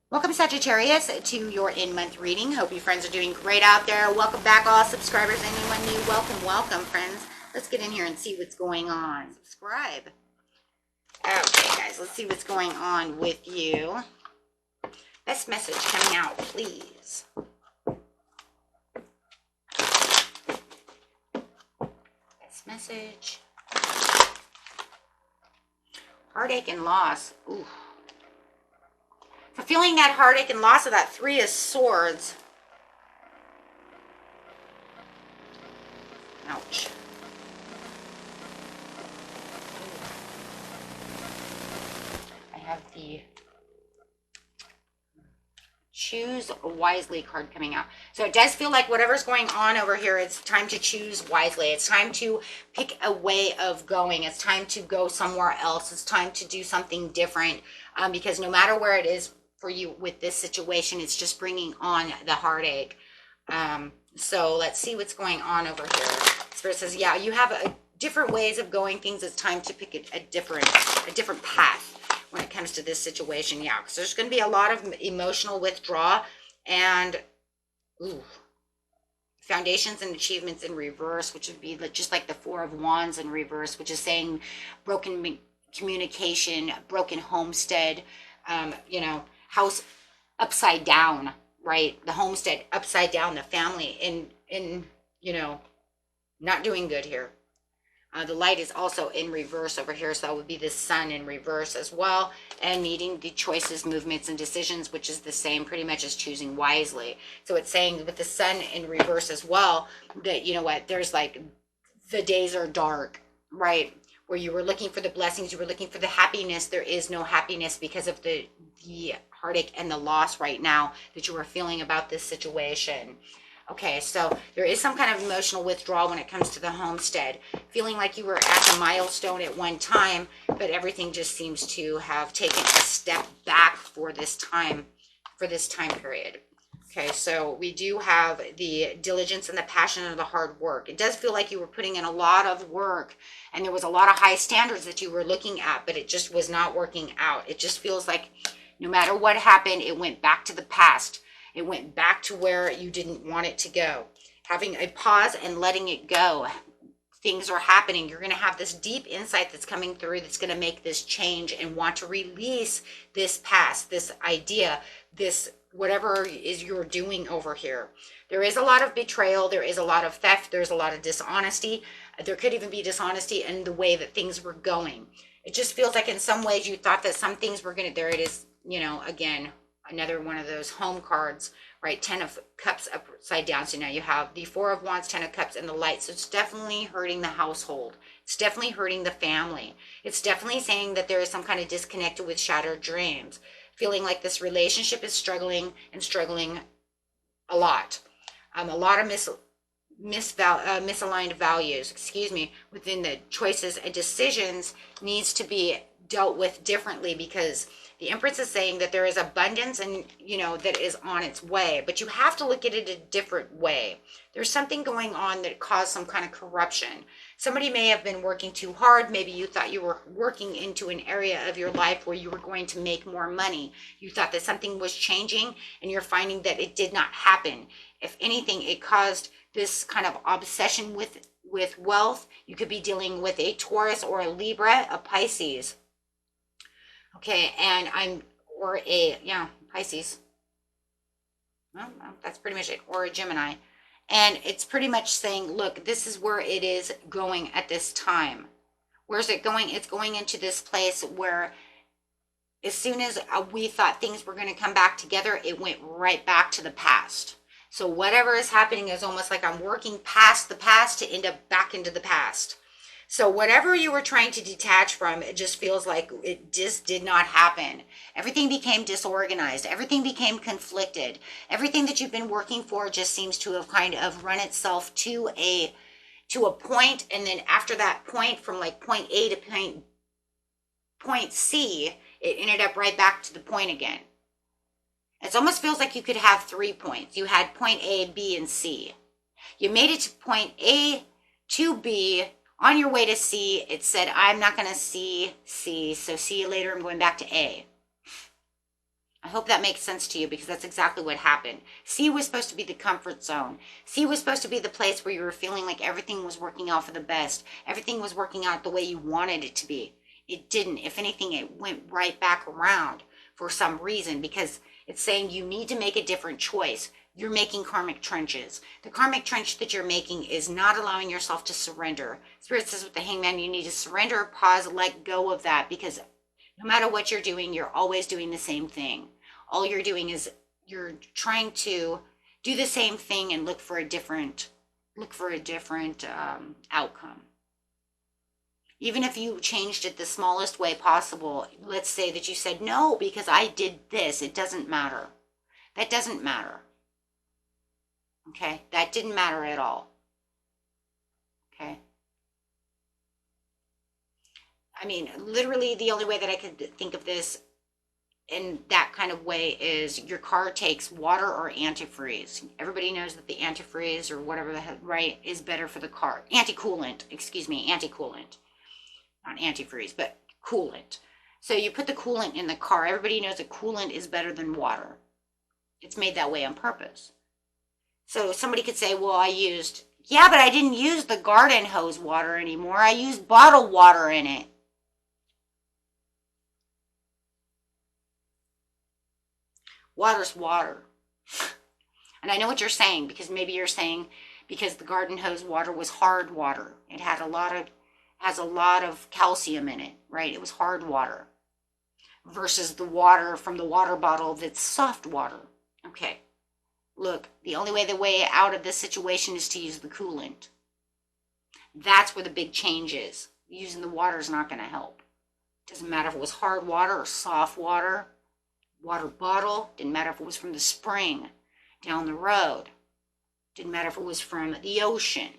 Welcome, Sagittarius, to your in-month reading. Hope you friends are doing great out there. Welcome back, all subscribers. Anyone new, welcome, friends. Let's get in here and see what's going on. Subscribe. Okay, guys, let's see what's going on with you. Best message coming out, please. Best message. Heartache and loss. Ooh. For feeling that heartache and loss of that Three of Swords. Ouch. I have the Choose Wisely card coming out. So it does feel like whatever's going on over here, it's time to choose wisely. It's time to pick a way of going. It's time to go somewhere else. It's time to do something different, because no matter where it is for you with this situation, it's just bringing on the heartache. So let's see what's going on over here. Spirit says, yeah, you have different ways of going things. It's time to pick a different path when it comes to this situation. Yeah, because there's going to be a lot of emotional withdrawal and foundations and achievements in reverse, which would be just like the Four of Wands in reverse, which is saying broken communication, broken homestead, house upside down, right? The homestead upside down, the family in not doing good here. The light is also in reverse over here, so that would be the Sun in reverse as well, and needing the choices, movements, and decisions, which is the same pretty much as choosing wisely. So it's saying with the Sun in reverse as well, that there's like the days are dark, right? Where you were looking for the blessings, you were looking for the happiness. There is no happiness because of the heartache and the loss right now that you are feeling about this situation. Okay, so there is some kind of emotional withdrawal when it comes to the homestead. Feeling like you were at the milestone at one time, but everything just seems to have taken a step back for this time period. Okay, so we do have the diligence and the passion and the hard work. It does feel like you were putting in a lot of work and there was a lot of high standards that you were looking at, but it just was not working out. It just feels like no matter what happened, it went back to the past. It went back to where you didn't want it to go. Having a pause and letting it go. Things are happening. You're going to have this deep insight that's coming through that's going to make this change and want to release this past, this idea, this whatever is you're doing over here. There is a lot of betrayal. There is a lot of theft. There's a lot of dishonesty. There could even be dishonesty in the way that things were going. It just feels like in some ways you thought that some things were going to, there it is, again, another one of those home cards, right? 10 of Cups upside down. So now you have the Four of Wands, 10 of Cups, and the light. So it's definitely hurting the household. It's definitely hurting the family. It's definitely saying that there is some kind of disconnect with shattered dreams. Feeling like this relationship is struggling a lot. A lot of misaligned values, within the choices and decisions needs to be dealt with differently, because the Empress is saying that there is abundance and, that is on its way, but you have to look at it a different way. There's something going on that caused some kind of corruption. Somebody may have been working too hard. Maybe you thought you were working into an area of your life where you were going to make more money. You thought that something was changing and you're finding that it did not happen. If anything, it caused this kind of obsession with wealth. You could be dealing with a Taurus or a Libra, a Pisces. Okay, and Pisces. Well, that's pretty much it, or a Gemini. And it's pretty much saying, look, this is where it is going at this time. Where's it going? It's going into this place where as soon as we thought things were going to come back together, it went right back to the past. So whatever is happening is almost like I'm working past the past to end up back into the past. So whatever you were trying to detach from, it just feels like it just did not happen. Everything became disorganized. Everything became conflicted. Everything that you've been working for just seems to have kind of run itself to a point. And then after that point, from like point A to point C, it ended up right back to the point again. It almost feels like you could have 3 points. You had point A, B, and C. You made it to point A to B. On your way to C, it said, I'm not going to see C, so see you later. I'm going back to A. I hope that makes sense to you, because that's exactly what happened. C was supposed to be the comfort zone. C was supposed to be the place where you were feeling like everything was working out for the best. Everything was working out the way you wanted it to be. It didn't. If anything, it went right back around for some reason, because it's saying you need to make a different choice. You're making karmic trenches. The karmic trench that you're making is not allowing yourself to surrender. Spirit says with the Hangman, you need to surrender, pause, let go of that, because no matter what you're doing, you're always doing the same thing. All you're doing is you're trying to do the same thing and look for a different outcome. Even if you changed it the smallest way possible, let's say that you said, no, because I did this, it doesn't matter. That doesn't matter. Okay? That didn't matter at all. Okay? I mean, literally the only way that I could think of this in that kind of way is your car takes water or antifreeze. Everybody knows that the antifreeze or whatever the heck, right, is better for the car. Anti-coolant, excuse me, anti-coolant. Not antifreeze, but coolant. So you put the coolant in the car. Everybody knows that coolant is better than water. It's made that way on purpose. So somebody could say, well, yeah, but I didn't use the garden hose water anymore. I used bottled water in it. Water's water. And I know what you're saying, because maybe you're saying because the garden hose water was hard water. It had has a lot of calcium in it, right? It was hard water versus the water from the water bottle that's soft water. Okay. Look, the only way out of this situation is to use the coolant. That's where the big change is. Using the water is not going to help. Doesn't matter if it was hard water or soft water. Water bottle, didn't matter if it was from the spring down the road, didn't matter if it was from the ocean,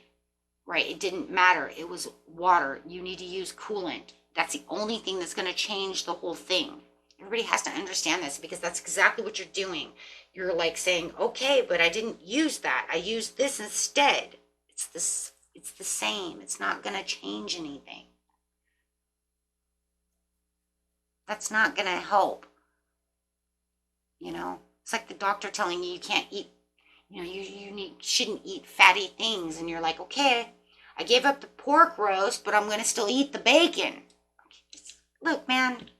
right? It didn't matter. It was water. You need to use coolant. That's the only thing that's going to change the whole thing. Everybody has to understand this, because that's exactly what you're doing. You're like saying, okay, but I didn't use that. I used this instead. It's the same. It's not going to change anything. That's not going to help. You know, it's like the doctor telling you can't eat, you shouldn't eat fatty things. And you're like, okay, I gave up the pork roast, but I'm going to still eat the bacon. Look, man,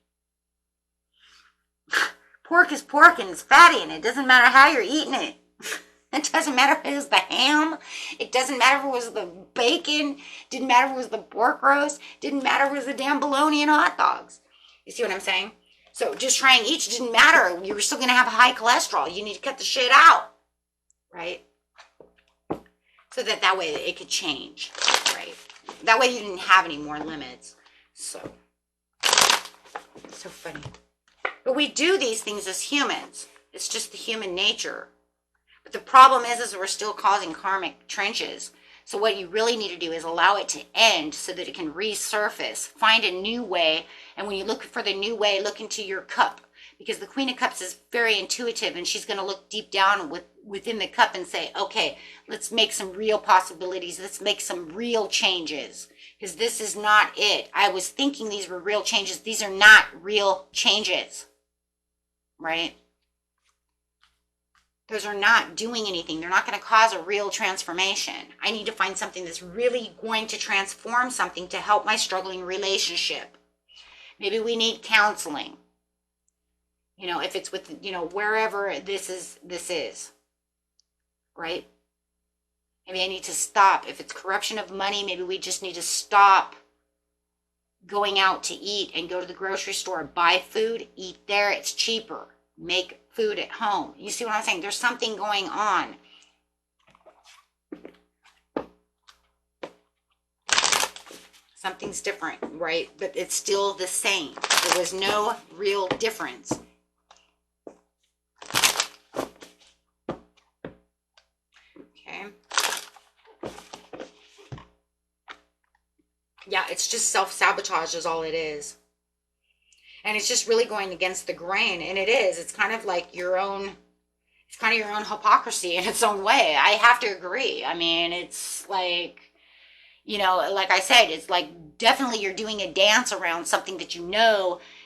pork is pork and it's fatty, and it doesn't matter how you're eating it. It doesn't matter if it was the ham. It doesn't matter if it was the bacon. Didn't matter if it was the pork roast. Didn't matter if it was the damn bologna and hot dogs. You see what I'm saying? So just trying each didn't matter. You were still going to have high cholesterol. You need to cut the shit out, right? So that way it could change, right? That way you didn't have any more limits. So funny. But we do these things as humans. It's just the human nature. But the problem is we're still causing karmic trenches. So what you really need to do is allow it to end so that it can resurface. Find a new way. And when you look for the new way, look into your cup. Because the Queen of Cups is very intuitive, and she's going to look deep down within the cup and say, okay, let's make some real possibilities. Let's make some real changes. Because this is not it. I was thinking these were real changes. These are not real changes. Right? Those are not doing anything. They're not going to cause a real transformation. I need to find something that's really going to transform something to help my struggling relationship. Maybe we need counseling. If it's with, wherever this is. Right? Maybe I need to stop. If it's corruption of money, maybe we just need to stop going out to eat and go to the grocery store, buy food, eat there. It's cheaper. Make food at home. You see what I'm saying? There's something going on. Something's different, right? But it's still the same. There was no real difference. Okay. Yeah, it's just self-sabotage is all it is. And it's just really going against the grain. And it is. It's kind of like your own hypocrisy in its own way. I have to agree. I mean, it's like, like I said, it's like definitely you're doing a dance around something that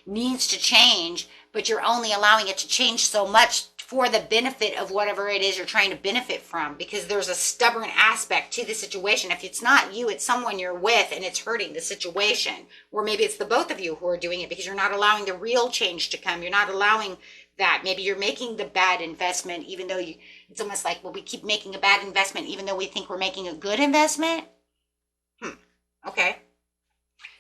needs to change, but you're only allowing it to change so much for the benefit of whatever it is you're trying to benefit from, because there's a stubborn aspect to the situation. If it's not you, it's someone you're with and it's hurting the situation. Or maybe it's the both of you who are doing it because you're not allowing the real change to come. You're not allowing that. Maybe you're making the bad investment, even though it's almost like, well, we keep making a bad investment even though we think we're making a good investment. Okay.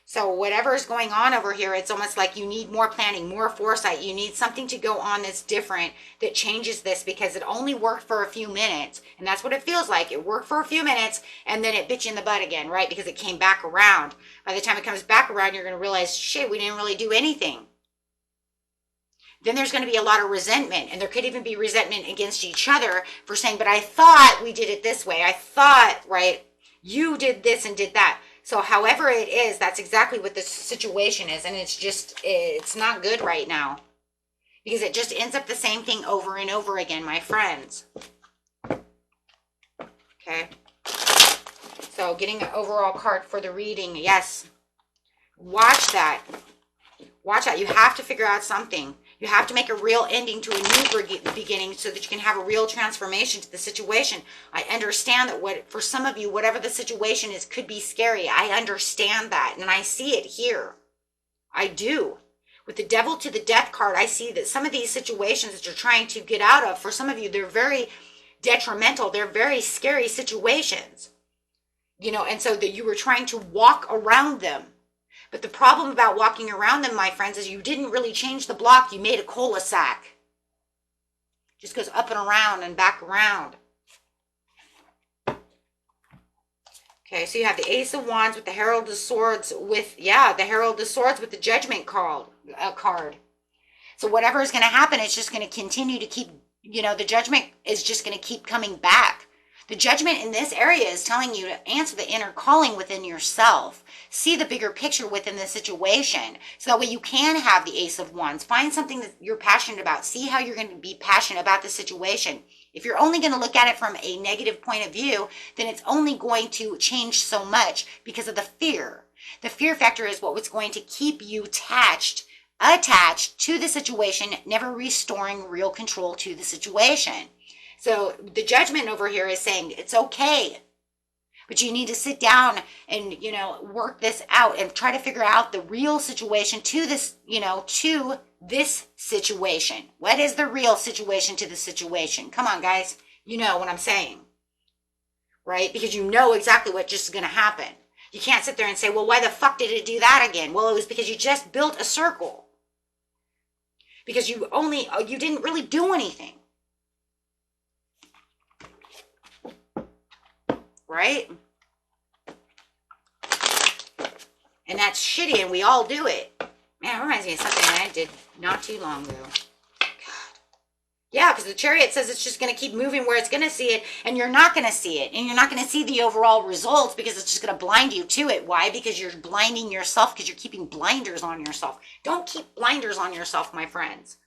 So whatever is going on over here, it's almost like you need more planning, more foresight. You need something to go on that's different, that changes this, because it only worked for a few minutes. And that's what it feels like. It worked for a few minutes and then it bit you in the butt again, right? Because it came back around. By the time it comes back around, you're going to realize, shit, we didn't really do anything. Then there's going to be a lot of resentment, and there could even be resentment against each other for saying, but I thought we did it this way. I thought, right, you did this and did that. So however it is, that's exactly what the situation is. And it's not good right now, because it just ends up the same thing over and over again, my friends. Okay. So getting an overall card for the reading. Yes. Watch that. Watch out. You have to figure out something. You have to make a real ending to a new beginning so that you can have a real transformation to the situation. I understand that for some of you, whatever the situation is, could be scary. I understand that, and I see it here. I do. With the Devil to the Death card, I see that some of these situations that you're trying to get out of, for some of you, they're very detrimental. They're very scary situations. And so that you were trying to walk around them. But the problem about walking around them, my friends, is you didn't really change the block. You made a cul-de-sac. Just goes up and around and back around. Okay, so you have the Ace of Wands with the Herald of Swords with, the Herald of Swords with the Judgment card. So whatever is going to happen, it's just going to continue to keep, the Judgment is just going to keep coming back. The Judgment in this area is telling you to answer the inner calling within yourself. See the bigger picture within the situation. So that way you can have the Ace of Wands. Find something that you're passionate about. See how you're going to be passionate about the situation. If you're only going to look at it from a negative point of view, then it's only going to change so much because of the fear. The fear factor is what's going to keep you attached to the situation, never restoring real control to the situation. So the Judgment over here is saying it's okay, but you need to sit down and, work this out and try to figure out the real situation to this, to this situation. What is the real situation to the situation? Come on, guys. You know what I'm saying, right? Because you know exactly what just is going to happen. You can't sit there and say, well, why the fuck did it do that again? Well, it was because you just built a circle. Because you didn't really do anything. Right? And that's shitty, and we all do it. Man, it reminds me of something I did not too long ago. God. Yeah, because the Chariot says it's just going to keep moving where it's going to see it, and you're not going to see it. And you're not going to see the overall results because it's just going to blind you to it. Why? Because you're blinding yourself, because you're keeping blinders on yourself. Don't keep blinders on yourself, my friends.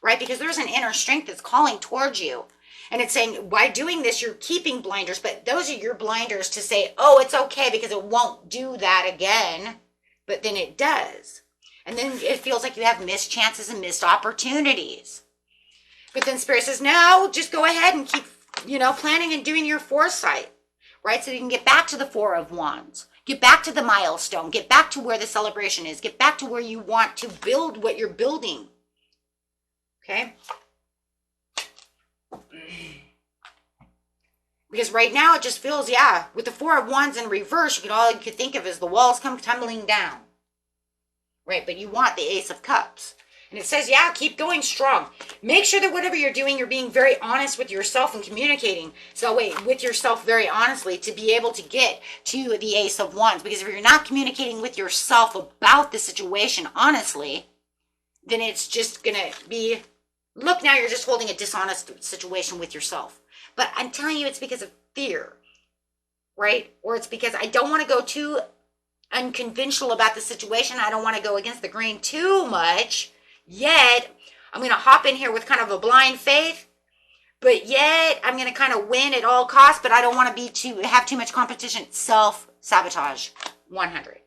Right? Because there's an inner strength that's calling towards you. And it's saying, by doing this, you're keeping blinders, but those are your blinders to say, oh, it's okay because it won't do that again. But then it does. And then it feels like you have missed chances and missed opportunities. But then Spirit says, no, just go ahead and keep, planning and doing your foresight, right? So you can get back to the Four of Wands, get back to the milestone, get back to where the celebration is, get back to where you want to build what you're building. Okay? Because right now it just feels, with the Four of Wands in reverse, all you could think of is the walls come tumbling down. Right, but you want the Ace of Cups. And it says, keep going strong. Make sure that whatever you're doing, you're being very honest with yourself and communicating. So with yourself very honestly to be able to get to the Ace of Wands. Because if you're not communicating with yourself about the situation honestly, then it's just going to be, look, now you're just holding a dishonest situation with yourself. But I'm telling you, it's because of fear, right? Or it's because I don't want to go too unconventional about the situation. I don't want to go against the grain too much. Yet, I'm going to hop in here with kind of a blind faith. But yet, I'm going to kind of win at all costs. But I don't want to have too much competition. Self-sabotage. 100.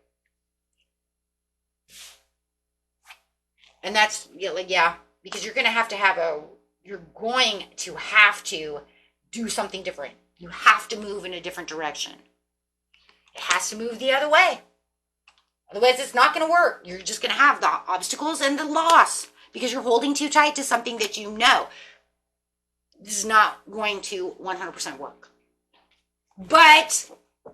And that's, yeah, like, yeah, because you're going to you're going to have to do something different. You have to move in a different direction. It has to move the other way. Otherwise, it's not going to work. You're just going to have the obstacles and the loss because you're holding too tight to something that you know this is not going to 100% work. But if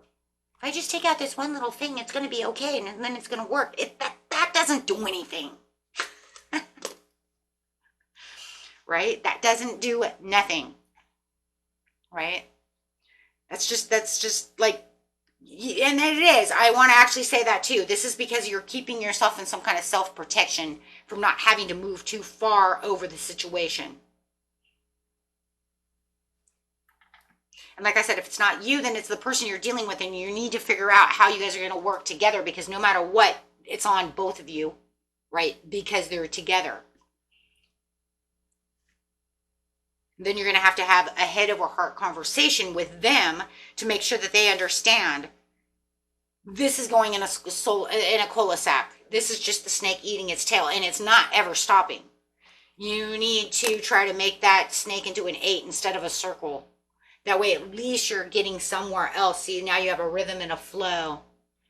I just take out this one little thing, it's going to be okay, and then it's going to work. That doesn't do anything. Right? That doesn't do nothing. Right? That's just like, and it is. I want to actually say that too. This is because you're keeping yourself in some kind of self-protection from not having to move too far over the situation. And like I said, if it's not you, then it's the person you're dealing with, and you need to figure out how you guys are going to work together, because no matter what, it's on both of you, right? Because they're together. Then you're going to have a head over heart conversation with them to make sure that they understand this is going in a cul-de-sac. This is just the snake eating its tail, and it's not ever stopping. You need to try to make that snake into an 8 instead of a circle. That way, at least you're getting somewhere else. See, now you have a rhythm and a flow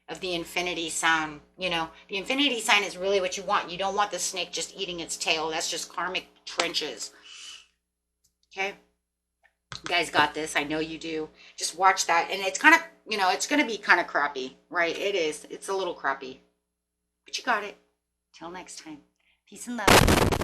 of the infinity sign. You know, the infinity sign is really what you want. You don't want the snake just eating its tail. That's just karmic trenches. Okay? You guys got this. I know you do. Just watch that. And it's kind of, you know, it's going to be kind of crappy, right? It is. It's a little crappy. But you got it. Till next time. Peace and love.